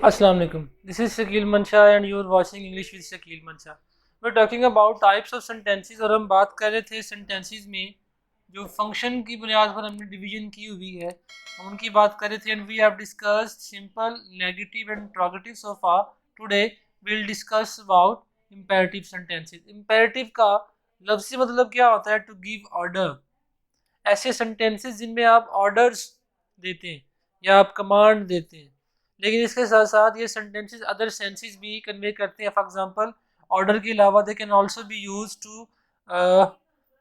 Assalamu alaikum. This is Shakil Mansha and you are watching English with Shakil Mansha. We're talking about types of sentences और हम बात कर रहे थे sentences में जो फंक्शन की बुनियाद पर हमने डिवीजन की हुई है हम उनकी बात कर रहे थे and we have discussed simple, negative and interrogative so far. Today we'll discuss about imperative sentences. Imperative का लफ्ज़ी मतलब क्या होता है? To give order. ऐसे सेंटेंसेस जिनमें आप ऑर्डर्स देते हैं या आप कमांड देते हैं, लेकिन इसके साथ साथ ये सेंटेंसेस अदर सेंसेस भी कन्वे करते हैं. फॉर एग्जांपल ऑर्डर के अलावा they can also be used to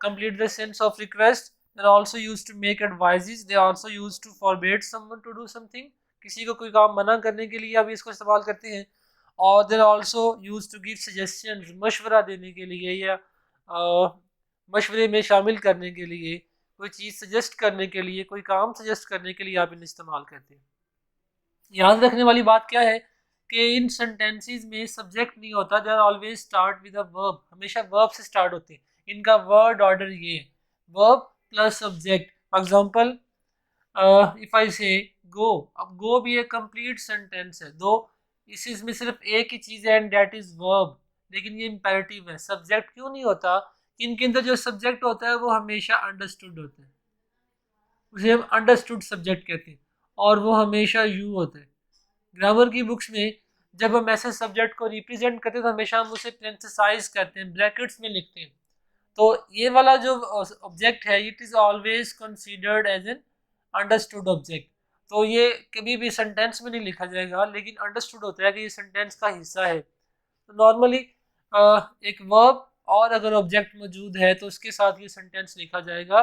complete the sense of request. They are also used to make advices. They are also used to forbid someone to do something. किसी को कोई काम मना करने के लिए आप इसको इस्तेमाल करते हैं. और they are also used to give suggestions, मशवरा देने के लिए या मशवरे में शामिल करने के लिए, कोई चीज़ सजेस्ट करने के लिए, कोई काम सजेस्ट करने के लिए आप इन्हें इस्तेमाल करते हैं. याद रखने वाली बात क्या है कि इन सेंटेंसेस में सब्जेक्ट नहीं होता. They are always start with a verb. हमेशा वर्ब से स्टार्ट होते हैं. इनका वर्ड ऑर्डर ये है, verb plus subject. For example if I say go, अब गो भी एक कंप्लीट सेंटेंस है, दो इसमें सिर्फ एक ही चीज़ है एंड दैट इज वर्ब, लेकिन ये इंपेरेटिव है. सब्जेक्ट क्यों नहीं होता? इनके अंदर जो सब्जेक्ट होता है वो हमेशा अंडरस्टूड होता है, उसे हम अंडरस्टूड सब्जेक्ट कहते हैं, और वो हमेशा यू होता है. ग्रामर की बुक्स में जब हम ऐसे सब्जेक्ट को रिप्रेजेंट करते हैं तो हमेशा हम उसे पेरेंथेसाइज करते हैं, ब्रैकेट्स में लिखते हैं. तो ये वाला जो ऑब्जेक्ट है it is always considered as an understood object. तो ये कभी भी सेंटेंस में नहीं लिखा जाएगा, लेकिन अंडरस्टूड होता है कि ये सेंटेंस का हिस्सा है. तो नॉर्मली एक वर्ब और अगर ऑब्जेक्ट मौजूद है तो उसके साथ ये सेंटेंस लिखा जाएगा.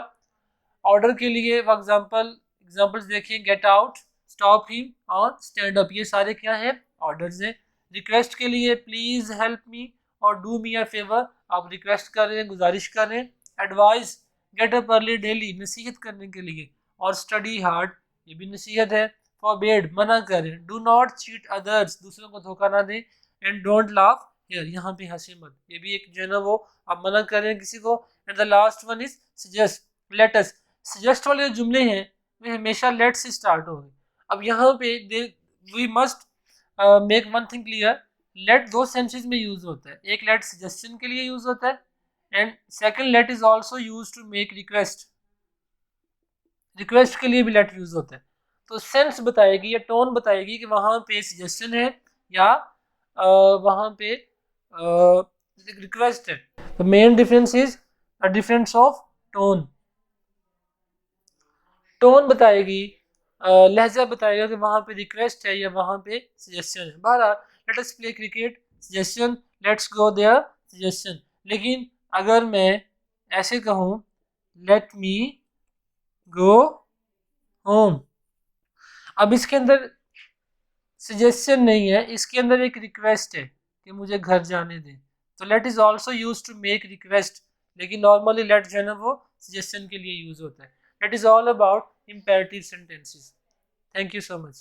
ऑर्डर के लिए फॉर एग्जांपल्स देखिए, गेट आउट, स्टॉप हिम और स्टैंड अप, ये सारे क्या है? ऑर्डर्स हैं. रिक्वेस्ट के लिए प्लीज़ हेल्प मी और डू मी अ फेवर, आप रिक्वेस्ट कर रहे हैं, गुजारिश कर रहे हैं. Advice, get up early daily, नसीहत करने के लिए. और स्टडी हार्ड, ये भी नसीहत है. फॉरबिड, मना करें. डू नॉट चीट अदर्स, दूसरों को धोखा ना दें. एंड डोंट लाफ हियर, यहाँ पे हंसे मत, ये भी एक जो है ना वो आप मना कर रहे हैं किसी को. And the last one is suggest, let us. Suggest वाले जो जुमले हैं वे हमेशा लेट से स्टार्ट हो गए. अब यहाँ पे we must make one thing clear. Let दो सेंसेस में यूज होता है. एक लेट सजेशन के लिए यूज होता है and second let is also use to make request. Request के लिए भी लेट यूज होता है. तो सेंस बताएगी या टोन बताएगी कि वहां पे सजेशन है या वहां पे रिक्वेस्ट है. The main difference is a difference of tone. Tone बताएगी, लहजा बताएगा कि वहाँ पे रिक्वेस्ट है या वहाँ पे सजेशन है. बहरहाल let us play cricket, suggestion, let's go there, suggestion. लेकिन अगर मैं ऐसे कहूँ लेट मी गो होम, अब इसके अंदर सजेशन नहीं है, इसके अंदर एक रिक्वेस्ट है कि मुझे घर जाने दें. तो let is also use to make request, लेकिन नॉर्मली लेट जो है ना वो सजेशन के लिए यूज होता है. Let is all about imperative sentences. Thank you so much.